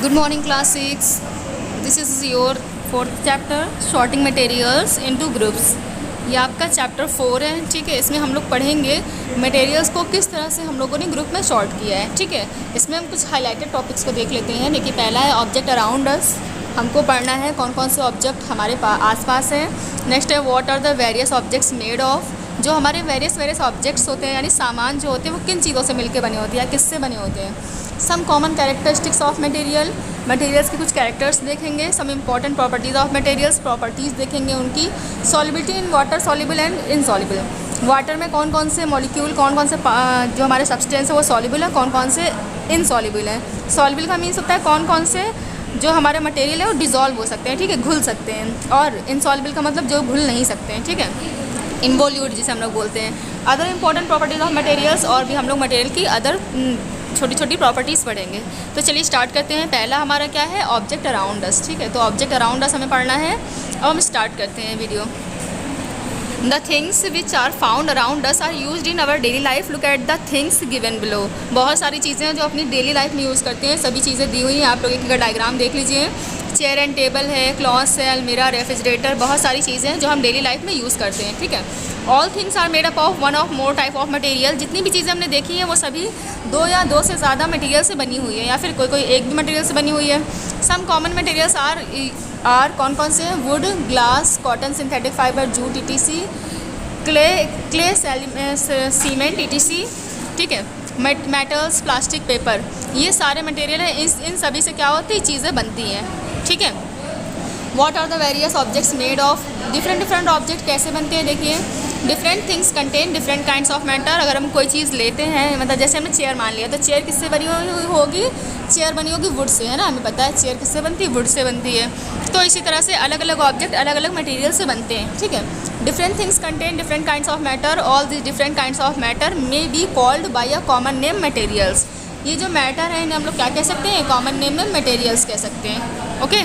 Good morning class 6. This is your fourth chapter sorting materials into groups. ये आपका chapter 4 है, ठीक है। इसमें हम लोग पढ़ेंगे मटेरियल्स को किस तरह से हम लोगों ने ग्रुप में सॉर्ट किया है, ठीक है। इसमें हम कुछ हाईलाइटेड टॉपिक्स को देख लेते हैं। देखिए, पहला है ऑब्जेक्ट अराउंड अस। हमको पढ़ना है कौन कौन से ऑब्जेक्ट हमारे आसपास हैं। नेक्स्ट है what are the various objects made of. जो हमारे वेरियस ऑब्जेक्ट्स होते हैं यानी सामान जो होते हैं वो किन चीज़ों से मिलकर बने होते हैं या किससे बने होते हैं। Some common characteristics of materials के कुछ कैरेक्टर्स देखेंगे। Some important properties of materials, properties देखेंगे उनकी। Solubility in water, soluble and insoluble. Water में कौन कौन से मॉलिक्यूल, कौन कौन से जो हमारे सब्सटेंस है वो सॉल्युबल है, कौन कौन से इनसॉल्युबल है। सॉल्युबल का मीन्स होता है कौन कौन से जो हमारे मटेरियल है वो डिज़ोल्व हो सकते हैं, ठीक है, घुल सकते हैं। और इनसॉल्युबल का मतलब जो घुल नहीं सकते हैं, ठीक है, इनवॉल्यूट जिसे हम लोग बोलते हैं। Other important properties of materials, और भी हम लोग मटेरियल की अदर छोटी छोटी प्रॉपर्टीज़ पढ़ेंगे। तो चलिए स्टार्ट करते हैं। पहला हमारा क्या है, ऑब्जेक्ट अराउंड अस, ठीक है। तो ऑब्जेक्ट अराउंड अस हमें पढ़ना है और हम स्टार्ट करते हैं video. The things which are found around us are used in our daily life. Look at the things given below. बहुत सारी चीज़ें हैं जो अपनी डेली लाइफ में यूज़ करते हैं। सभी चीज़ें दी हुई हैं, आप लोग एक डायग्राम देख लीजिए। चेयर एंड टेबल है, क्लॉथ्स है, अलमीरा, रेफ्रिजरेटर, बहुत सारी चीज़ें हैं जो हम डेली लाइफ में यूज़ करते हैं, ठीक है। All things are made up of one of more type of material. जितनी भी चीज़ें हमने देखी हैं वो सभी दो या दो से ज़्यादा मटेरियल से बनी हुई है, या फिर कोई एक भी मटेरियल से बनी हुई है। सम कॉमन मटेरियल्स आर कौन कौन से हैं, would, glass, cotton, synthetic fibre, jute, ETC, clay, cement, ETC, ठीक है, मेटल्स, प्लास्टिक, पेपर। ये सारे मटेरियल हैं, इन सभी से क्या होती है, चीज़ें बनती हैं, ठीक है। What are the various objects made of. Different object कैसे बनते हैं, देखिए। Different things contain different kinds of matter. अगर हम कोई चीज़ लेते हैं, मतलब जैसे हमने चेयर मान लिया, तो चेयर किससे बनी हुई होगी, चेयर बनी होगी वुड से, है ना। हमें पता है चेयर किससे बनती है, वुड से बनती है। तो इसी तरह से अलग अलग ऑब्जेक्ट अलग अलग मटेरियल से बनते हैं, ठीक है। Different things contain different kinds of matter. All this different kinds of matter may be called by a common name materials. ये जो मैटर है इन्हें हम लोग क्या कह सकते हैं, कॉमन नेम में मटेरियल्स कह सकते हैं, ओके।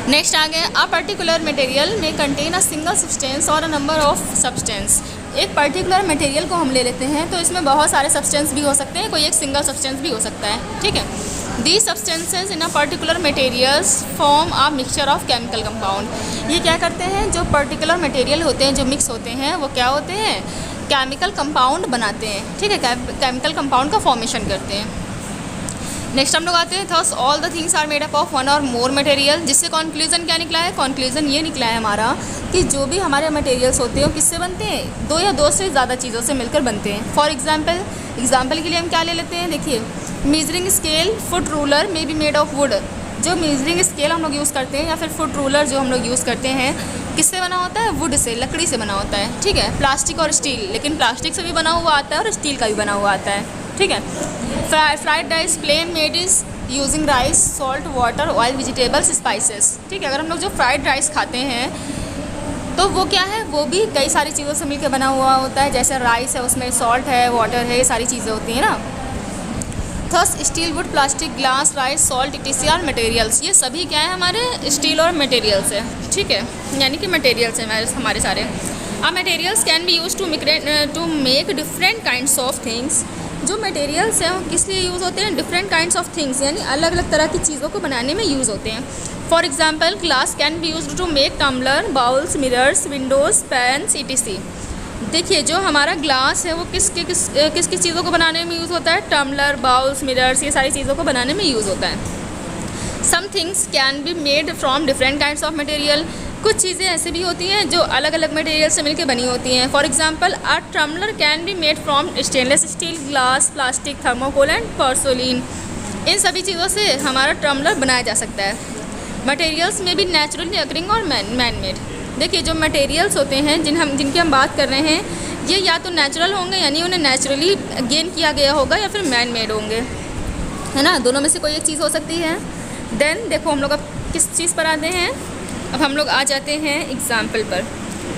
नेक्स्ट आ गए, अ पर्टिकुलर मटेरियल में कंटेन अ सिंगल सब्सटेंस और अ नंबर ऑफ सब्सटेंस। एक पर्टिकुलर मटेरियल को हम ले लेते हैं तो इसमें बहुत सारे सब्सटेंस भी हो सकते हैं, कोई एक सिंगल सब्सटेंस भी हो सकता है, ठीक है। The substances in a particular materials form a mixture of chemical compound. ये क्या करते हैं, जो पर्टिकुलर मटेरियल होते हैं जो मिक्स होते हैं वो क्या होते हैं, केमिकल कंपाउंड बनाते हैं, ठीक है, केमिकल कंपाउंड का फॉर्मेशन करते हैं। नेक्स्ट हम लोग आते हैं, thus all the things are made up of one or more material. जिससे कॉन्क्लूजन क्या निकला है, कॉन्क्लूजन ये निकला है हमारा कि जो भी हमारे मटेरियल्स होते हैं वो किससे बनते हैं, दो या दो से ज़्यादा चीज़ों से मिलकर बनते हैं। फॉर एग्जाम्पल के लिए हम क्या ले लेते हैं, देखिए, measuring scale, foot ruler may be made of would. जो मेजरिंग स्केल हम लोग यूज़ करते हैं या फिर फुट रूलर जो हम लोग यूज़ करते हैं किससे बना होता है, वुड से, लकड़ी से बना होता है, ठीक है। प्लास्टिक और स्टील, लेकिन प्लास्टिक से भी बना हुआ आता है और स्टील का भी बना हुआ आता है, ठीक है। Fried rice plain made is using rice, salt, water, oil, vegetables, spices, ठीक है। अगर हम लोग जो फ्राइड राइस खाते हैं तो वो क्या है, वो भी कई सारी चीज़ों से मिलकर बना हुआ होता है। जैसे राइस है, उसमें सॉल्ट है, वाटर है, ये सारी चीज़ें होती हैं ना। Thus steel, wood, plastic, glass, rice, salt, ETC are materials. ये सभी क्या है, हमारे स्टील और मटेरियल्स है, ठीक है, यानी कि मटेरियल्स हैं हमारे सारे। Materials can be use to make different kinds of things. जो मटेरियल्स हैं वो किस लिए यूज़ होते हैं, डिफरेंट काइंड्स ऑफ थिंग्स, यानी अलग अलग तरह की चीज़ों को बनाने में यूज़ होते हैं। For example, glass can be use to make tumbler, bowls, mirrors, windows, pans, ETC। देखिए, जो हमारा ग्लास है वो किस किस चीज़ों को बनाने में यूज़ होता है, टम्बलर, बाउल्स, मिरर्स, ये सारी चीज़ों को बनाने में यूज़ होता है। Some things can be made from different kinds of material. कुछ चीज़ें ऐसी भी होती हैं जो अलग अलग मटेरियल से मिलकर बनी होती हैं। For example, a tumbler can be made from stainless steel, glass, plastic, thermocol and porcelain. इन सभी चीज़ों से हमारा टम्बलर बनाया जा सकता है। मटेरियल्स में भी नेचुरली अकरिंग और मैन मेड। देखिए, जो मटेरियल्स होते हैं जिनकी हम बात कर रहे हैं, ये या तो नेचुरल होंगे यानी उन्हें नेचुरली गेन किया गया होगा, या फिर मैन मेड होंगे, है ना। दोनों में से कोई एक चीज़ हो सकती है। देन देखो, हम लोग अब किस चीज़ पर आते हैं, अब हम लोग आ जाते हैं एग्जाम्पल पर।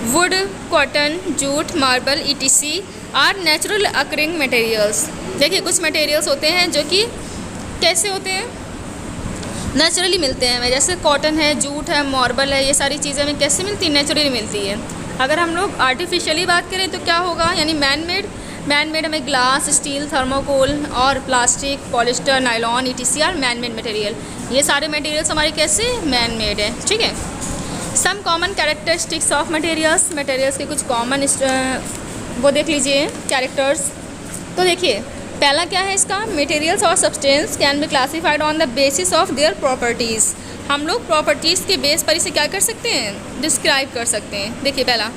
Wood, cotton, jute, marble, ETC are natural occurring materials. देखिए, कुछ मटेरियल्स होते हैं जो कि कैसे होते हैं, नेचुरली मिलते हैं हमें। जैसे कॉटन है, जूट है, मार्बल है, ये सारी चीज़ें हमें कैसे मिलती हैं, नेचुरली मिलती है। अगर हम लोग आर्टिफिशियली बात करें तो क्या होगा, यानी मैन मेड, मैन मेड हमें ग्लास, स्टील, थर्मोकोल और plastic, polyester, nylon, ETC are man made material. ये सारे मटेरियल्स हमारे कैसे मैन मेड है, ठीक है। Some common characteristics of materials, materials के कुछ कॉमन वो देख लीजिए कैरेक्टर्स। तो देखिए पहला क्या है इसका, मटेरियल्स और substance can be classified on the basis of their properties. हम लोग प्रॉपर्टीज़ के बेस पर इसे क्या कर सकते हैं, डिस्क्राइब कर सकते हैं। देखिए पहला,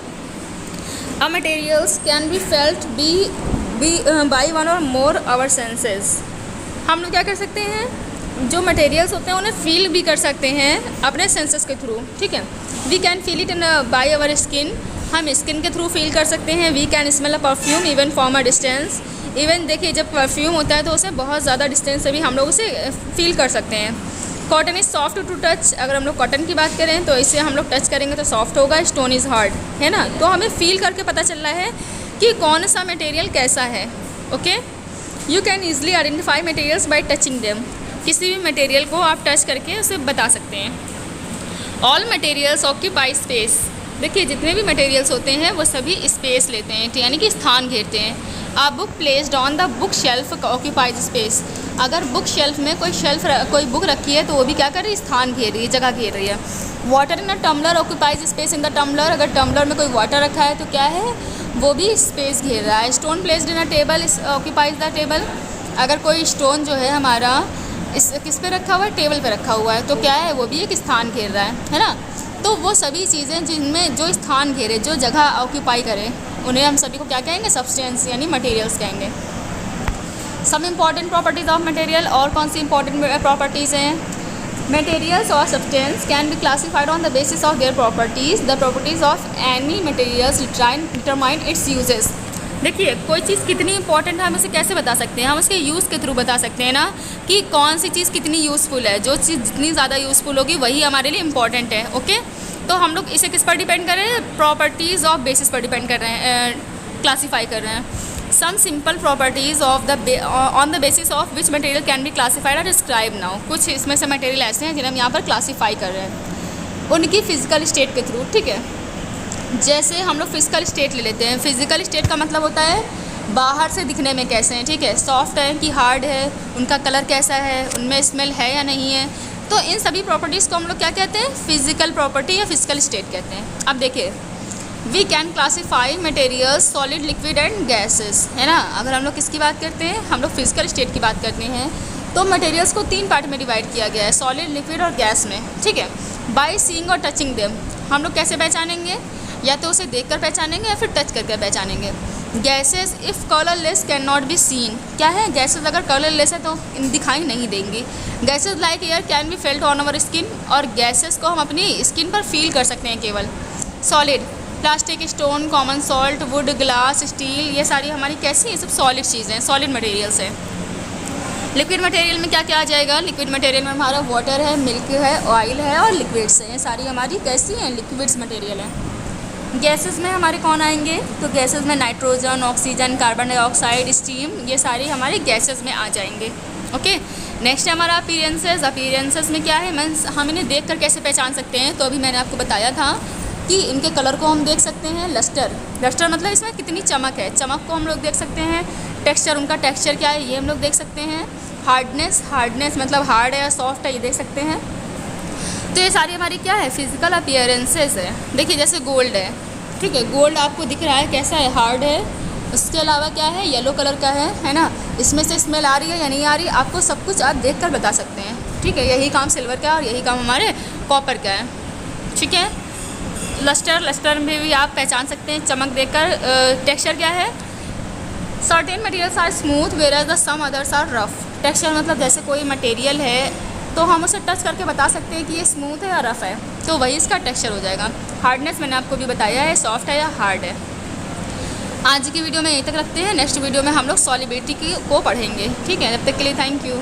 a materials can be felt be by one or more our senses. हम लोग क्या कर सकते हैं, जो मटेरियल्स होते हैं उन्हें फील भी कर सकते हैं अपने सेंसेस के थ्रू, ठीक है। We can feel it in by our skin, हम स्किन के थ्रू फील कर सकते हैं। We can smell a perfume even from a distance. Even देखिए जब परफ्यूम होता है तो उसे बहुत ज़्यादा डिस्टेंस से भी हम लोग उसे फील कर सकते हैं। Cotton is soft to touch, अगर हम लोग कॉटन की बात करें तो इसे हम लोग टच करेंगे तो सॉफ्ट होगा। स्टोन इज़ हार्ड, है ना। तो हमें फील करके पता चल रहा है कि कौन सा मटेरियल कैसा है, okay. You can easily identify materials by touching them, किसी भी मटेरियल को आप टच करके उसे बता सकते हैं। ऑल मटेरियल्स ऑक्यूपाई स्पेस, देखिए जितने भी मटेरियल्स होते हैं वो सभी स्पेस लेते हैं, यानी कि स्थान घेरते हैं। A book placed on the bookshelf occupies space, अगर बुक शेल्फ में कोई बुक रखी है तो वो भी क्या कर रही है, स्थान घेर रही है, जगह घेर रही है। Water in a tumbler occupies space in the tumbler, अगर टम्बलर में कोई वाटर रखा है तो क्या है, वो भी स्पेस घेर रहा है। Stone placed in a table occupies the table, अगर कोई स्टोन जो है हमारा किस पे रखा हुआ है, टेबल पे रखा हुआ है, तो क्या है, वो भी एक स्थान घेर रहा है ना। तो वो सभी चीज़ें जिनमें जो स्थान घेरे, जो जगह ऑक्यूपाई करे, उन्हें हम सभी को क्या कहेंगे, सब्सटेंस यानी मटेरियल्स कहेंगे। Some important properties of material, और कौन सी इंपॉर्टेंट प्रॉपर्टीज़ हैं, मटेरियल्स और substance can be classified on the basis of their properties. The properties of any materials determine its uses. देखिए कोई चीज़ कितनी इंपॉर्टेंट है हम उसे कैसे बता सकते हैं, हम उसके यूज़ के थ्रू बता सकते हैं ना, कि कौन सी चीज़ कितनी यूज़फुल है। जो चीज़ जितनी ज़्यादा यूज़फुल होगी वही हमारे लिए इंपॉर्टेंट है, ओके। तो हम लोग इसे किस पर डिपेंड कर रहे हैं, प्रॉपर्टीज़ ऑफ बेसिस पर डिपेंड कर रहे हैं, क्लासीफाई कर रहे हैं। Some simple properties of the on the basis of which material can be classified or describe now. कुछ इसमें से मटेरियल ऐसे हैं जिन्हें हम यहाँ पर क्लासीफाई कर रहे हैं उनकी फ़िज़िकल स्टेट के थ्रू, ठीक है। जैसे हम लोग फिजिकल स्टेट ले लेते हैं। फिजिकल स्टेट का मतलब होता है बाहर से दिखने में कैसे हैं, ठीक है, सॉफ्ट है कि हार्ड है, उनका कलर कैसा है, उनमें स्मेल है या नहीं है। तो इन सभी प्रॉपर्टीज़ को हम लोग क्या कहते हैं, फिजिकल प्रॉपर्टी या फिजिकल स्टेट कहते हैं। अब देखिए we can classify materials solid, liquid and gases, है ना। अगर हम लोग किसकी बात करते हैं, हम लोग फिजिकल स्टेट की बात करते हैं, तो मटेरियल्स को 3 पार्ट में डिवाइड किया गया है, सॉलिड, लिक्विड और गैस में, ठीक है। बाय सीइंग और टचिंग देम, हम लोग कैसे पहचानेंगे, या तो उसे देखकर पहचानेंगे या फिर टच करके पहचानेंगे। Gases if colourless can not be seen, क्या है, गैसेस अगर कलरलेस है तो दिखाई नहीं देंगी। Gases like air can be felt on our skin, और गैसेस को हम अपनी स्किन पर फील कर सकते हैं केवल। Solid, plastic, stone, common salt, would, glass, steel, ये सारी हमारी कैसी, ये सब सॉलिड चीज़ें, सॉलिड मटेरियल्स हैं। लिक्विड मटेरियल में क्या क्या आ जाएगा, लिक्विड मटेरियल में हमारा वाटर है, मिल्क है, ऑयल है और लिक्विड्स हैं, ये सारी हमारी कैसी हैं, लिक्विड्स मटेरियल हैं। गैसेस में हमारे कौन आएंगे, तो गैसेस में nitrogen, oxygen, carbon dioxide, steam, ये सारी हमारी गैसेस में आ जाएंगे, ओके। नेक्स्ट है हमारा अपीयरेंसेस। अपीयरेंसेस में क्या है, मीन्स हम इन्हें देख कर कैसे पहचान सकते हैं, तो अभी मैंने आपको बताया था कि इनके कलर को हम देख सकते हैं। लस्टर, लस्टर मतलब इसमें कितनी चमक है, चमक को हम लोग देख सकते हैं। टेक्सचर, उनका टेक्सचर क्या है, ये हम लोग देख सकते हैं। हार्डनेस, हार्डनेस मतलब हार्ड है या सॉफ्ट है, ये देख सकते हैं। तो ये सारी हमारी क्या है, फिजिकल अपीयरेंसेस है। देखिए जैसे गोल्ड है, ठीक है, गोल्ड आपको दिख रहा है कैसा है, हार्ड है। उसके अलावा क्या है, येलो कलर का है ना, इसमें से स्मेल आ रही है या नहीं आ रही, आपको सब कुछ आप देखकर बता सकते हैं, ठीक है। यही काम सिल्वर का है और यही काम हमारे कॉपर का है, ठीक है। लस्टर, लस्टर में भी आप पहचान सकते हैं चमक देखकर। टेक्सचर क्या है, certain materials are smooth where the some others are rough. Texture मतलब जैसे कोई मटेरियल है तो हम उसे टच करके बता सकते हैं कि ये स्मूथ है या रफ़ है, तो वही इसका टेक्सचर हो जाएगा। हार्डनेस मैंने आपको भी बताया है, सॉफ्ट है या हार्ड है। आज की वीडियो में यहीं तक रखते हैं, नेक्स्ट वीडियो में हम लोग सॉलिबिलिटी को पढ़ेंगे, ठीक है। तब तक के लिए थैंक यू।